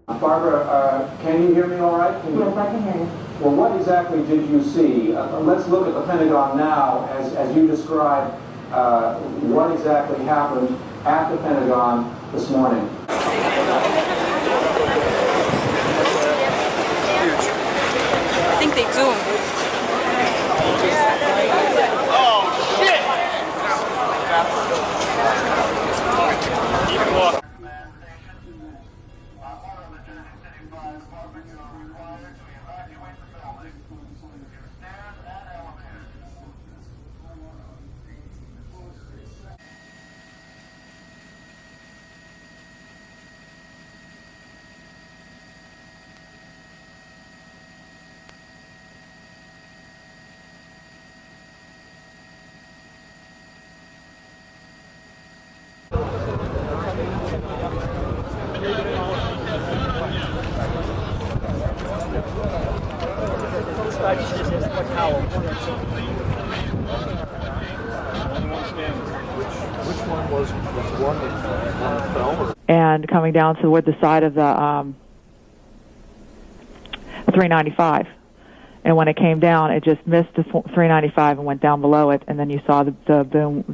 Barbara, can you hear me all right? Yes, I can hear you. Well, what exactly did you see? Let's look at the Pentagon now as you described what exactly happened at the Pentagon this morning. I think they zoomed. Oh, shit! Keep walking. Which one was one that fell? And coming down toward the side of the 395. And when it came down, it just missed the 395 and went down below it, and then you saw the boom,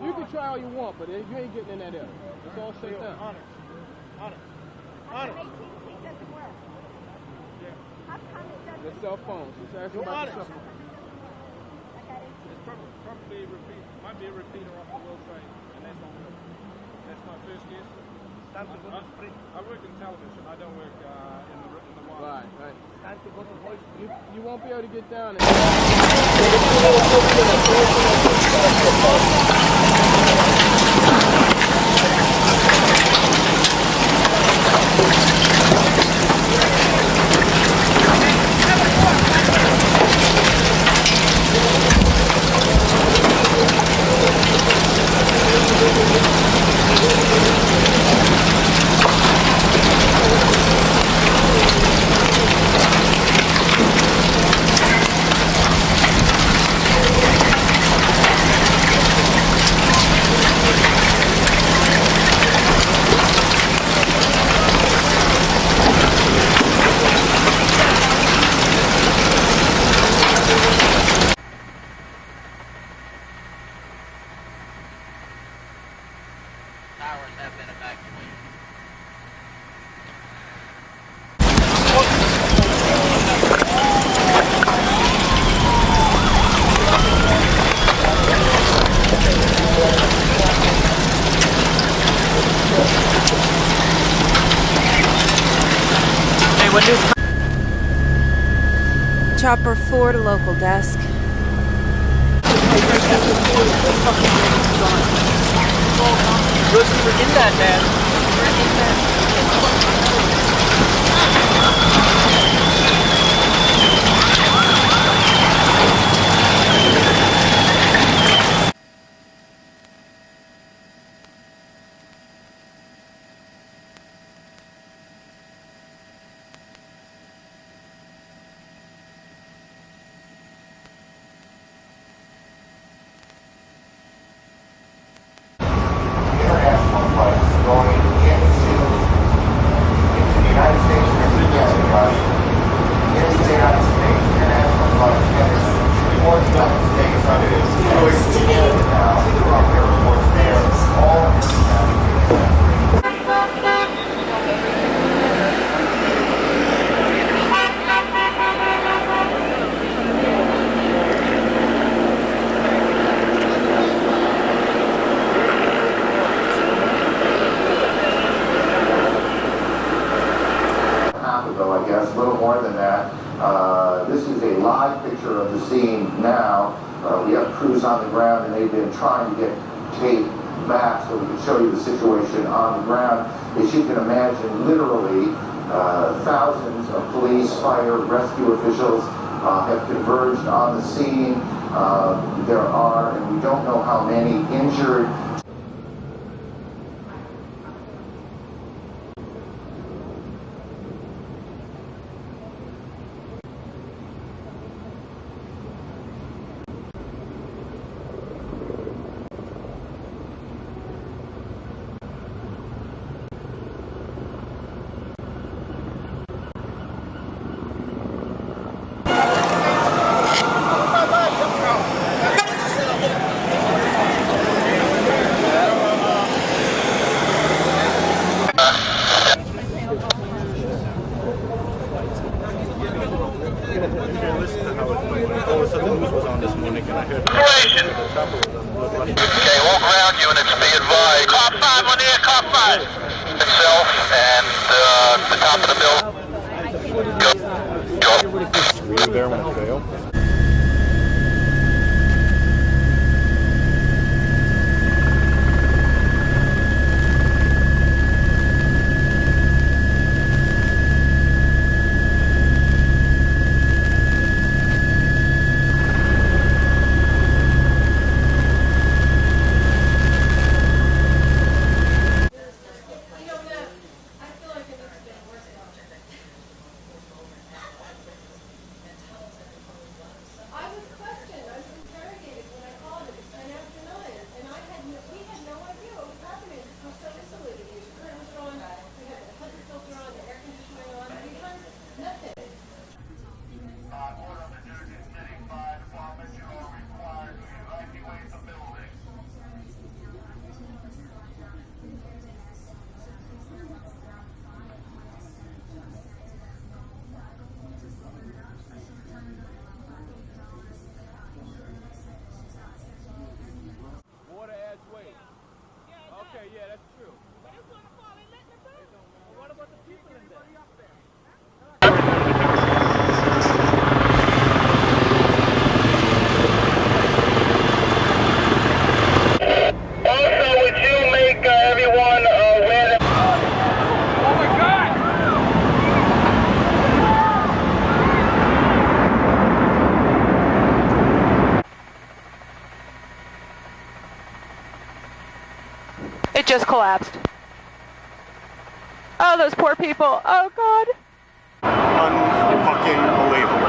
You can try all you want, but you ain't getting in that area. It's all shut down. Honor. The cell phones. Just ask them about the cell phone. It's probably might be a repeater off the website, and that's my first guess. I work in television. I don't work in the wire. Right. You won't be able to get down there. Towers have been evacuated. Chopper 4 to local desk. Listen, we're in that, man. I guess, a little more than that. This is a live picture of the scene now. We have crews on the ground, and they've been trying to get tape back so we can show you the situation on the ground. As you can imagine, literally thousands of police, fire, rescue officials have converged on the scene. There are, and we don't know how many, injured. Okay, all ground units be advised. Car 5 on the air, car 5. Itself and the top of the building. Go. Were you there when it failed? Water adds weight. Okay, yeah, that's true. But it's gonna fall and let it go. What about the people in there? Also, would you make everyone aware that... Oh my God! It just collapsed. Oh, those poor people. Oh, God. Unfucking believable.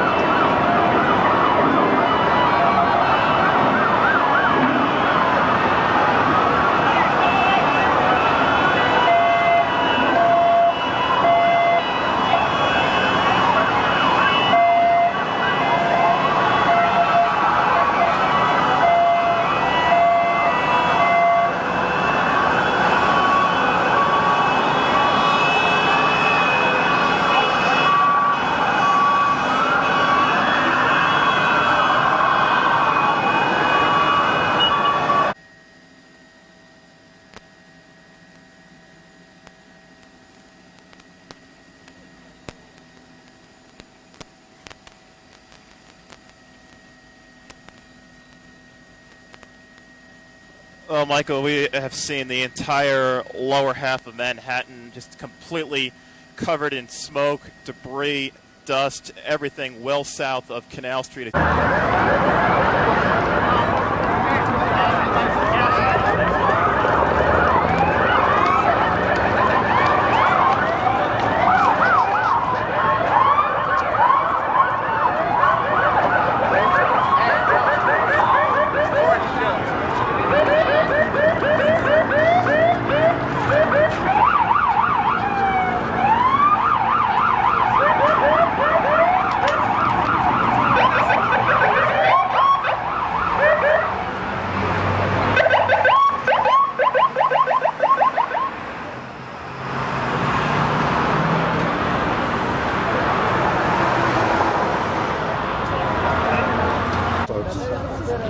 Well, Michael, we have seen the entire lower half of Manhattan just completely covered in smoke, debris, dust, everything well south of Canal Street.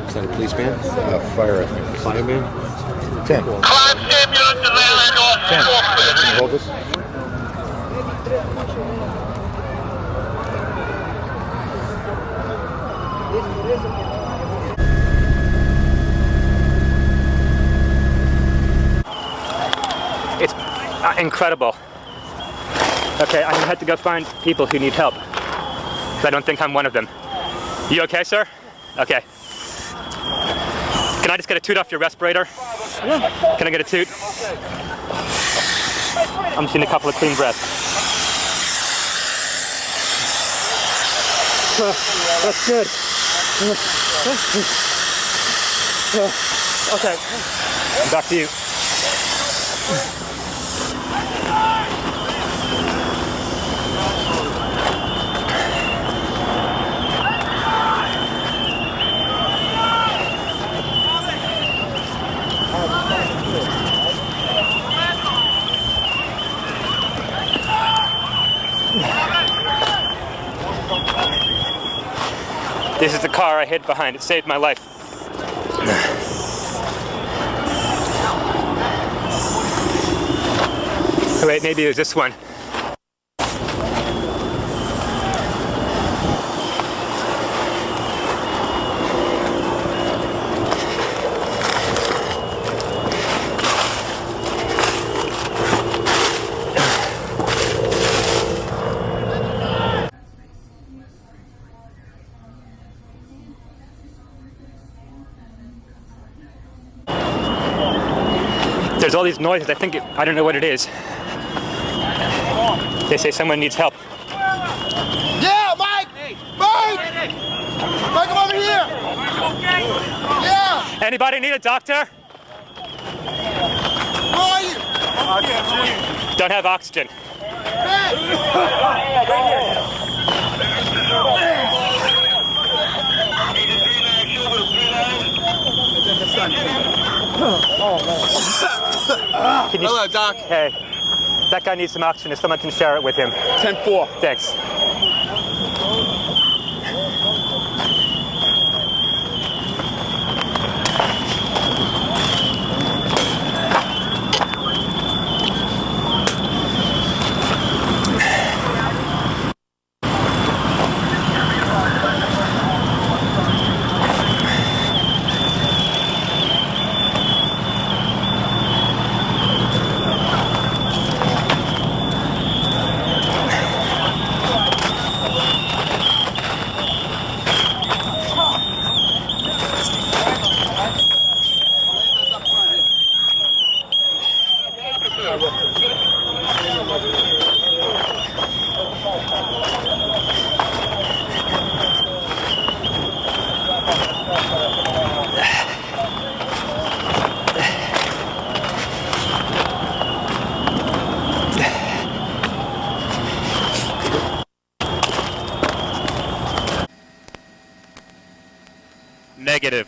Is that a policeman? Fire, I think. Fireman? 10. Climb ambulance and land on 10. Hold this. It's incredible. Okay, I'm gonna have to go find people who need help. I don't think I'm one of them. You okay, sir? Okay. Can I just get a toot off your respirator? Can I get a toot? I'm just getting a couple of clean breaths. That's good. Okay. Back to you. This is the car I hid behind. It saved my life. Oh, wait, maybe it was this one. There's all these noises. I don't know what it is. They say someone needs help. Yeah, Mike! Mike! Mike, come over here! Yeah! Anybody need a doctor? Where are you? Don't have oxygen. Hello, Doc. Hey, that guy needs some oxygen if someone can share it with him. 10-4. Thanks.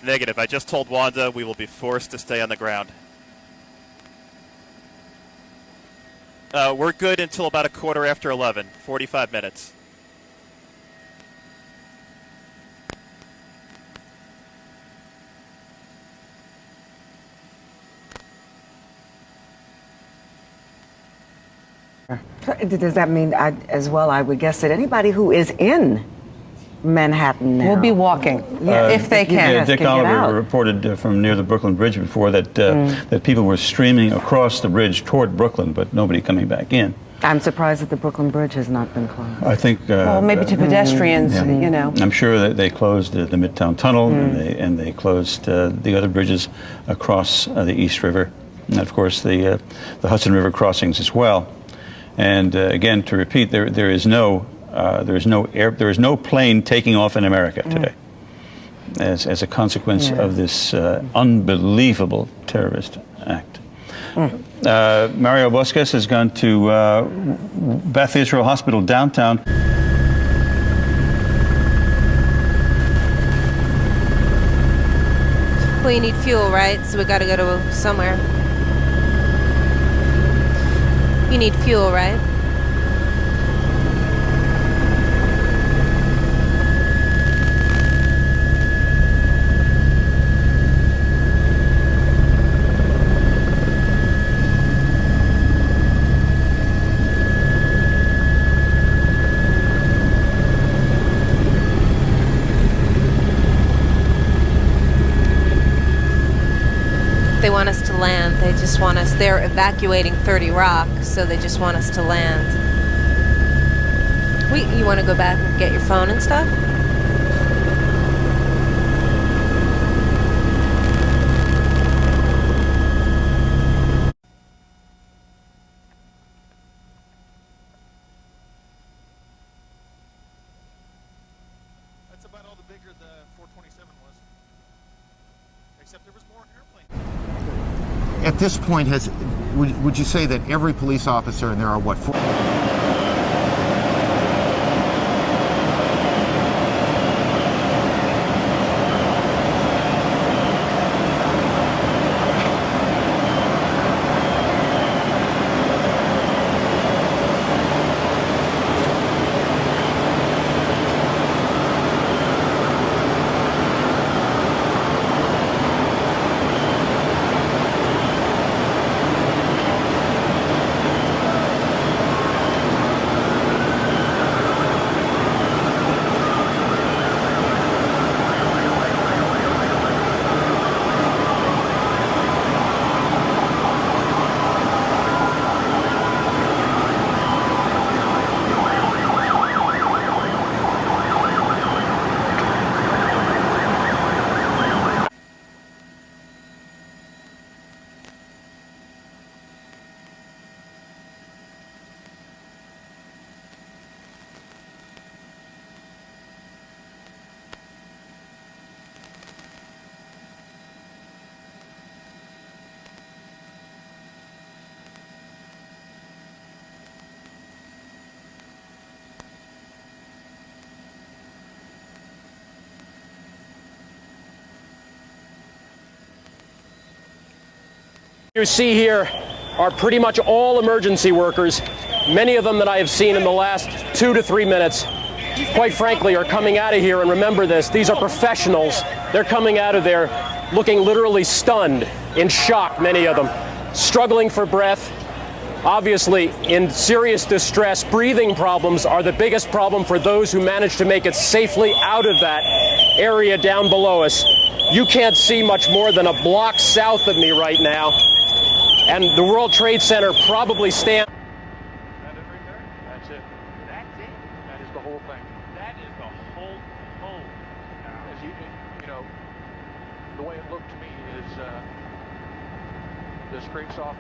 Negative. I just told Wanda we will be forced to stay on the ground. We're good until about 11:15, 45 minutes. Does that mean, as well, I would guess that anybody who is in Manhattan now will be walking, if they can. Yeah, Dick Oliver reported from near the Brooklyn Bridge before that that people were streaming across the bridge toward Brooklyn, but nobody coming back in. I'm surprised that the Brooklyn Bridge has not been closed. I think. Well, maybe to pedestrians, you know. I'm sure that they closed the Midtown Tunnel and they closed the other bridges across the East River, and of course the Hudson River crossings as well. And again, to repeat, there is no plane taking off in America today as a consequence of this unbelievable terrorist act. Mario Bosques has gone to Beth Israel Hospital downtown. We need fuel, right? So we gotta go to somewhere. You need fuel, right? just want us, they're evacuating 30 Rock, so they just want us to land. You want to go back and get your phone and stuff? That's about all the bigger the 427 was. Except there was more airplane. At this point, would you say that every police officer, and there are what, 4? You see here are pretty much all emergency workers. Many of them that I have seen in the last 2 to 3 minutes, quite frankly, are coming out of here. And remember this, these are professionals. They're coming out of there looking literally stunned, in shock, many of them, struggling for breath, obviously in serious distress. Breathing problems are the biggest problem for those who manage to make it safely out of that area down below us. You can't see much more than a block south of me right now. And the World Trade Center probably stands. That it right there? That's it. That's it? That is the whole thing. That is the whole home. As you know, the way it looked to me is this scrapes off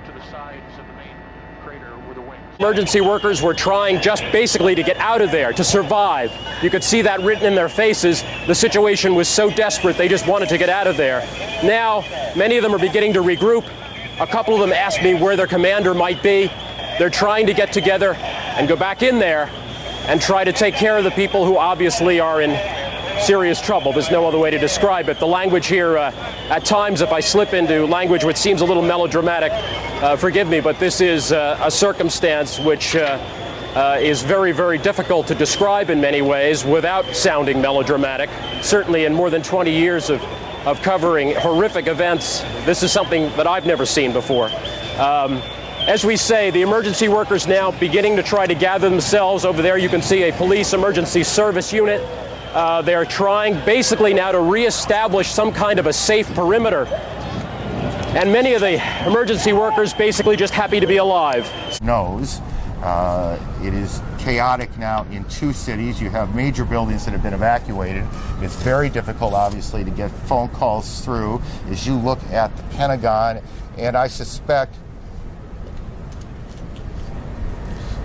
to the sides of the main crater with the wings. Emergency workers were trying just basically to get out of there, to survive. You could see that written in their faces. The situation was so desperate, they just wanted to get out of there. Now, many of them are beginning to regroup. A couple of them asked me where their commander might be. They're trying to get together and go back in there and try to take care of the people who obviously are in serious trouble. There's no other way to describe it. The language here, at times, if I slip into language which seems a little melodramatic, forgive me, but this is a circumstance which is very, very difficult to describe in many ways without sounding melodramatic. Certainly in more than 20 years of covering horrific events, this is something that I've never seen before. As we say, the emergency workers now beginning to try to gather themselves. Over there you can see a police emergency service unit. They're trying basically now to reestablish some kind of a safe perimeter. And many of the emergency workers basically just happy to be alive. Knows it is chaotic now in 2 cities. You have major buildings that have been evacuated. It's very difficult, obviously, to get phone calls through as you look at the Pentagon. And I suspect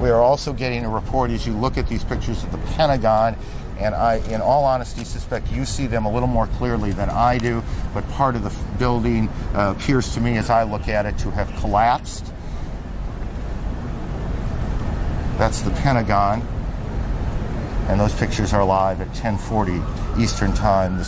we are also getting a report as you look at these pictures of the Pentagon. And I, in all honesty, suspect you see them a little more clearly than I do. But part of the building appears to me, as I look at it, to have collapsed. That's the Pentagon, and those pictures are live at 10:40 Eastern Time.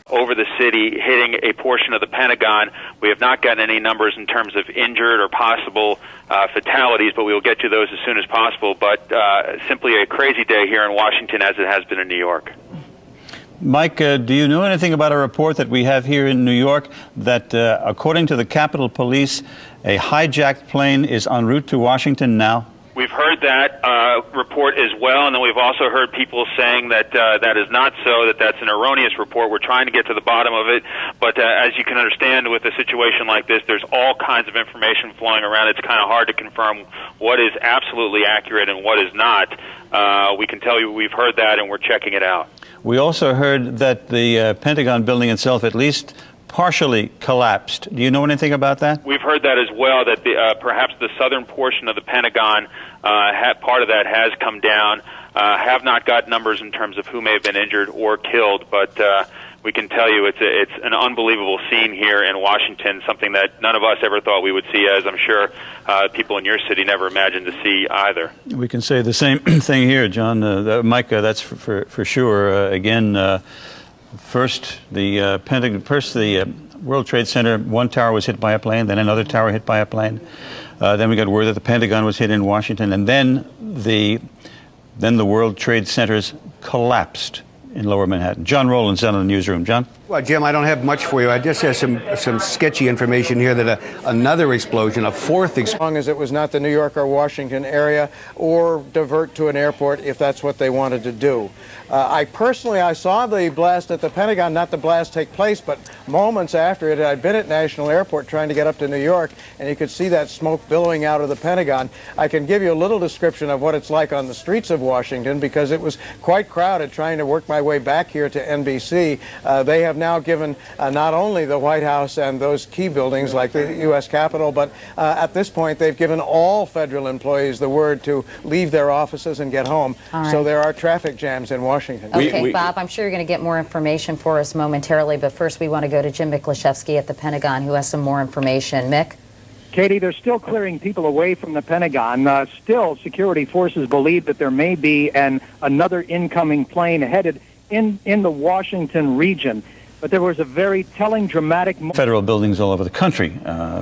over the city, hitting a portion of the Pentagon. We have not gotten any numbers in terms of injured or possible fatalities, but we will get to those as soon as possible. But simply a crazy day here in Washington, as it has been in New York. Mike, do you know anything about a report that we have here in New York that, according to the Capitol Police, a hijacked plane is en route to Washington now? We've heard that report as well, and then we've also heard people saying that that is not so, that that's an erroneous report. We're trying to get to the bottom of it, but as you can understand, with a situation like this, there's all kinds of information flowing around. It's kind of hard to confirm what is absolutely accurate and what is not. We can tell you we've heard that, and we're checking it out. We also heard that the Pentagon building itself at least partially collapsed. Do you know anything about that? We've heard that as well, that perhaps the southern portion of the Pentagon, part of that has come down. Have not got numbers in terms of who may have been injured or killed, but we can tell you it's an unbelievable scene here in Washington, something that none of us ever thought we would see, as I'm sure people in your city never imagined to see either. We can say the same thing here, John. Mike, that's for sure. Again, first the World Trade Center, one tower was hit by a plane, then another tower hit by a plane. Then we got word that the Pentagon was hit in Washington, and then the World Trade Centers collapsed in Lower Manhattan. John Rowland's down in the newsroom. John? Well, Jim, I don't have much for you. I just have some sketchy information here that another explosion, a fourth explosion. As long as it was not the New York or Washington area, or divert to an airport if that's what they wanted to do. I saw the blast at the Pentagon, not the blast take place, but moments after it. I'd been at National Airport trying to get up to New York, and you could see that smoke billowing out of the Pentagon. I can give you a little description of what it's like on the streets of Washington, because it was quite crowded trying to work my way back here to NBC. They have now given not only the White House and those key buildings like the U.S. Capitol, but at this point they've given all federal employees the word to leave their offices and get home. Right. So there are traffic jams in Washington. Okay, Bob, I'm sure you're going to get more information for us momentarily, but first we want to go to Jim Miklaszewski at the Pentagon, who has some more information. Mick? Katie, they're still clearing people away from the Pentagon. Still, security forces believe that there may be another incoming plane headed in the Washington region. But there was a very telling, dramatic... Federal buildings all over the country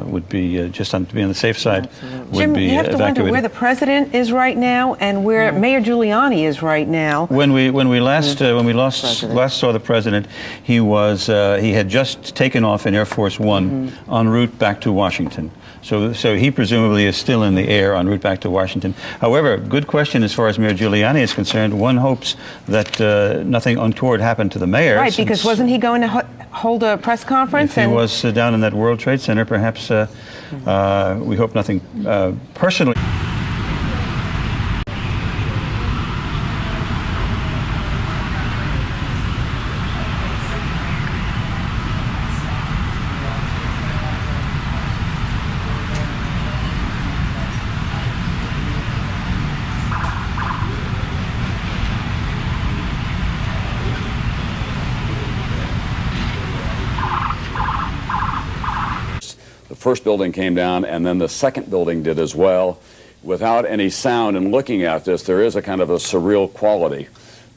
would be, just to be on the safe side, would be Jim, you have to wonder where the president is right now and where Mayor Giuliani is right now. When we last saw the president, he had just taken off in Air Force One en route back to Washington. So he presumably is still in the air en route back to Washington. However, good question as far as Mayor Giuliani is concerned. One hopes that nothing untoward happened to the mayor. Right, because wasn't he going to hold a press conference? If he was down in that World Trade Center, perhaps we hope nothing personally. The first building came down, and then the second building did as well, without any sound. And looking at this, there is a kind of a surreal quality.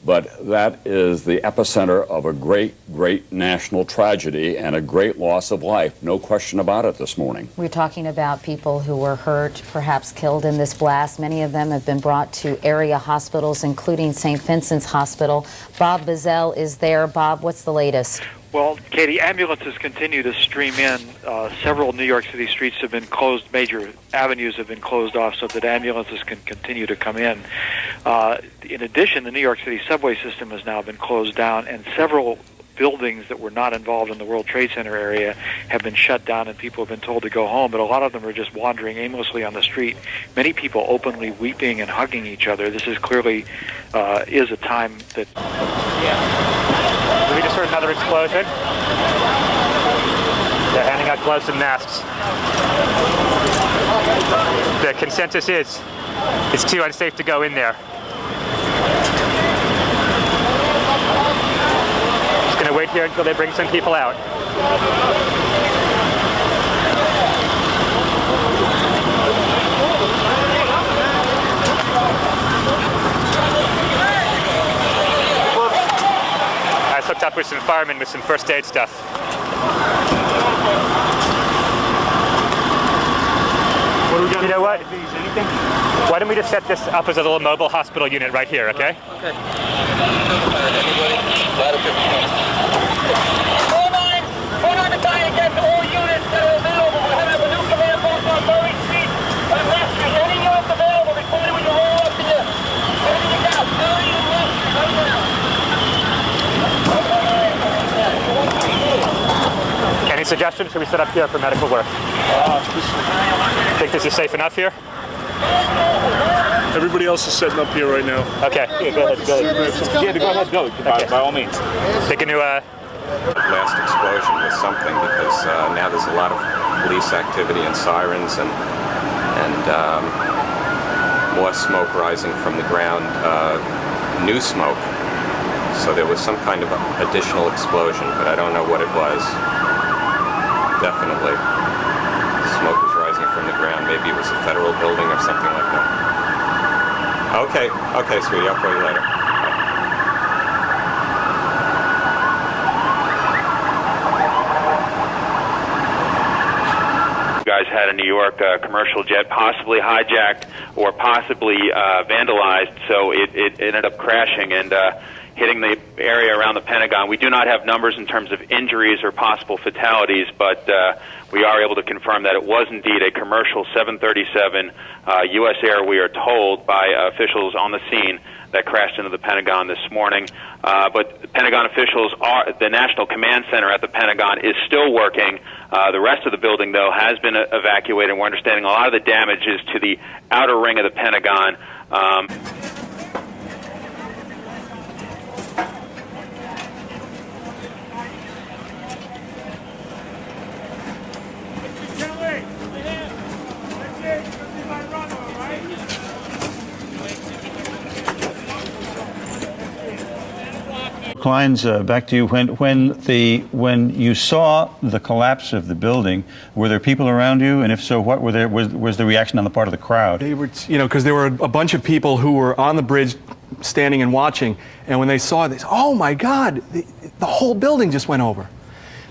But that is the epicenter of a great, great national tragedy and a great loss of life. No question about it this morning. We're talking about people who were hurt, perhaps killed in this blast. Many of them have been brought to area hospitals, including St. Vincent's Hospital. Bob Bazell is there. Bob, what's the latest? Well, Katie, ambulances continue to stream in. Several New York City streets have been closed. Major avenues have been closed off so that ambulances can continue to come in. In addition, the New York City subway system has now been closed down, and several buildings that were not involved in the World Trade Center area have been shut down, and people have been told to go home, but a lot of them are just wandering aimlessly on the street. Many people openly weeping and hugging each other. This is clearly is a time that... We just heard another explosion. They're handing out gloves and masks. The consensus is it's too unsafe to go in there. Just going to wait here until they bring some people out. Hooked up with some firemen with some first aid stuff. What do we got? You know what? Why don't we just set this up as a little mobile hospital unit right here, okay? Okay. Hold on to tie against all units that are available. We'll have a new command post on Murray Street. West Street. Any units available, report it when you roll up to you. Everything out. Murray and West Street right now. Any suggestions? Should we set up here for medical work? Think this is safe enough here? Everybody else is setting up here right now. Okay. Yeah, go ahead. Go ahead. Go. By all means. They can do Last explosion was something because now there's a lot of police activity and sirens and more smoke rising from the ground, new smoke. So there was some kind of additional explosion, but I don't know what it was. Definitely. Smoke was rising from the ground. Maybe it was a federal building or something like that. Okay, sweetie, I'll call you later. Guys had a New York commercial jet possibly hijacked or possibly vandalized, so it ended up crashing and hitting the area around the Pentagon. We do not have numbers in terms of injuries or possible fatalities, but we are able to confirm that it was indeed a commercial 737 U.S. Air, we are told by officials on the scene, that crashed into the Pentagon this morning. But Pentagon officials the National Command Center at the Pentagon is still working. The rest of the building, though, has been evacuated. We're understanding a lot of the damage is to the outer ring of the Pentagon. Kleins, back to you. When you saw the collapse of the building, were there people around you? And if so, what was the reaction on the part of the crowd? They were, because there were a bunch of people who were on the bridge, standing and watching. And when they saw this, oh my God, the whole building just went over.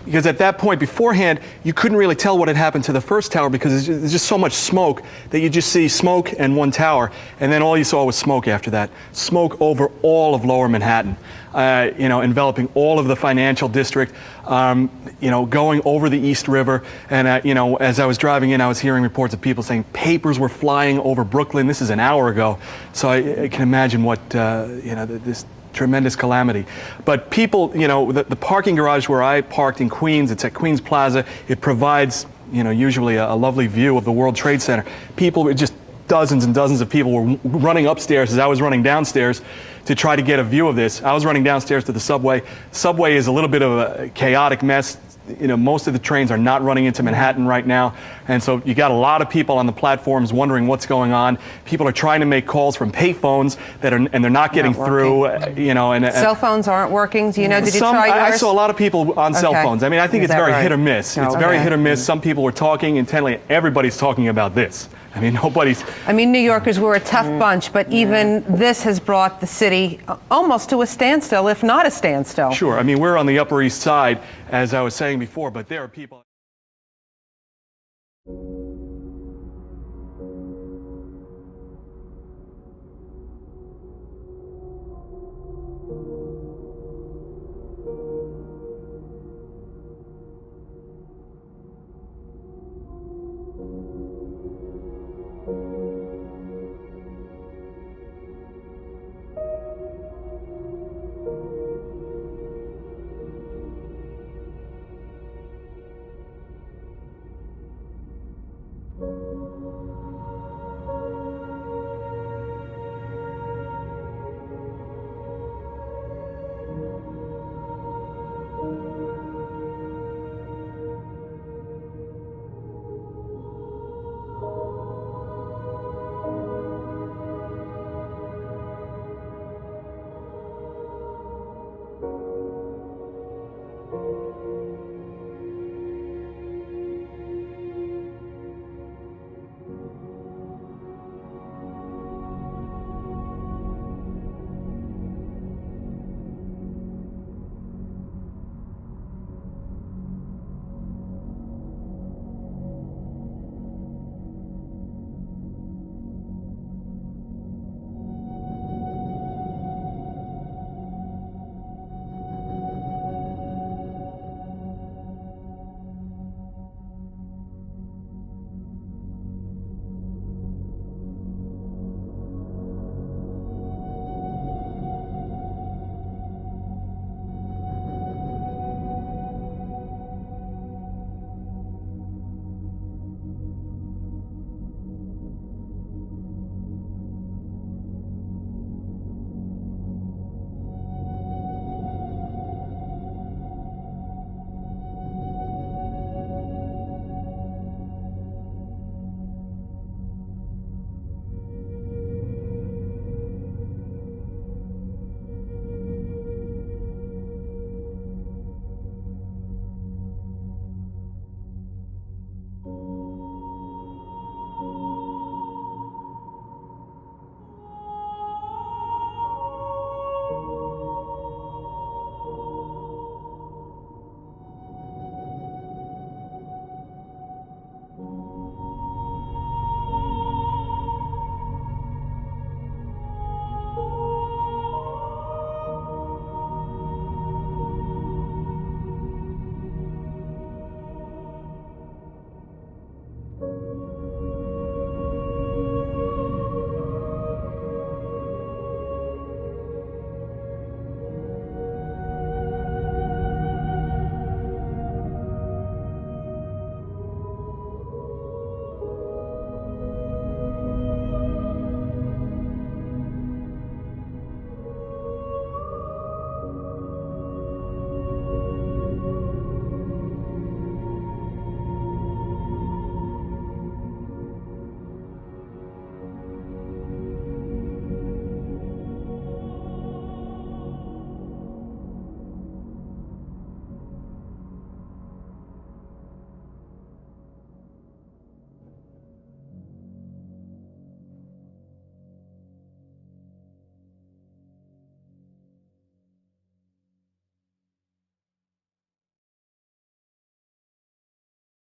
Because at that point beforehand, you couldn't really tell what had happened to the first tower because there's just so much smoke that you just see smoke and one tower, and then all you saw was smoke after that. Smoke over all of Lower Manhattan, enveloping all of the financial district, going over the East River. And, as I was driving in, I was hearing reports of people saying papers were flying over Brooklyn. This is an hour ago. So I can imagine what, this tremendous calamity. But people, the parking garage where I parked in Queens, it's at Queens Plaza. It provides, usually a lovely view of the World Trade Center. People, just dozens and dozens of people were running upstairs as I was running downstairs to try to get a view of this. I was running downstairs to the subway. Subway is a little bit of a chaotic mess. Most of the trains are not running into Manhattan right now. And so you got a lot of people on the platforms wondering what's going on. People are trying to make calls from payphones and they're not getting through, Cell phones aren't working. Did you try yours? I saw a lot of people on cell phones. I mean, I think it's very hit or miss. It's very hit or miss. Some people were talking intently. Everybody's talking about this. I mean, New Yorkers were a tough bunch, but even this has brought the city almost to a standstill, if not a standstill. Sure. I mean, we're on the Upper East Side, as I was saying before, but there are people...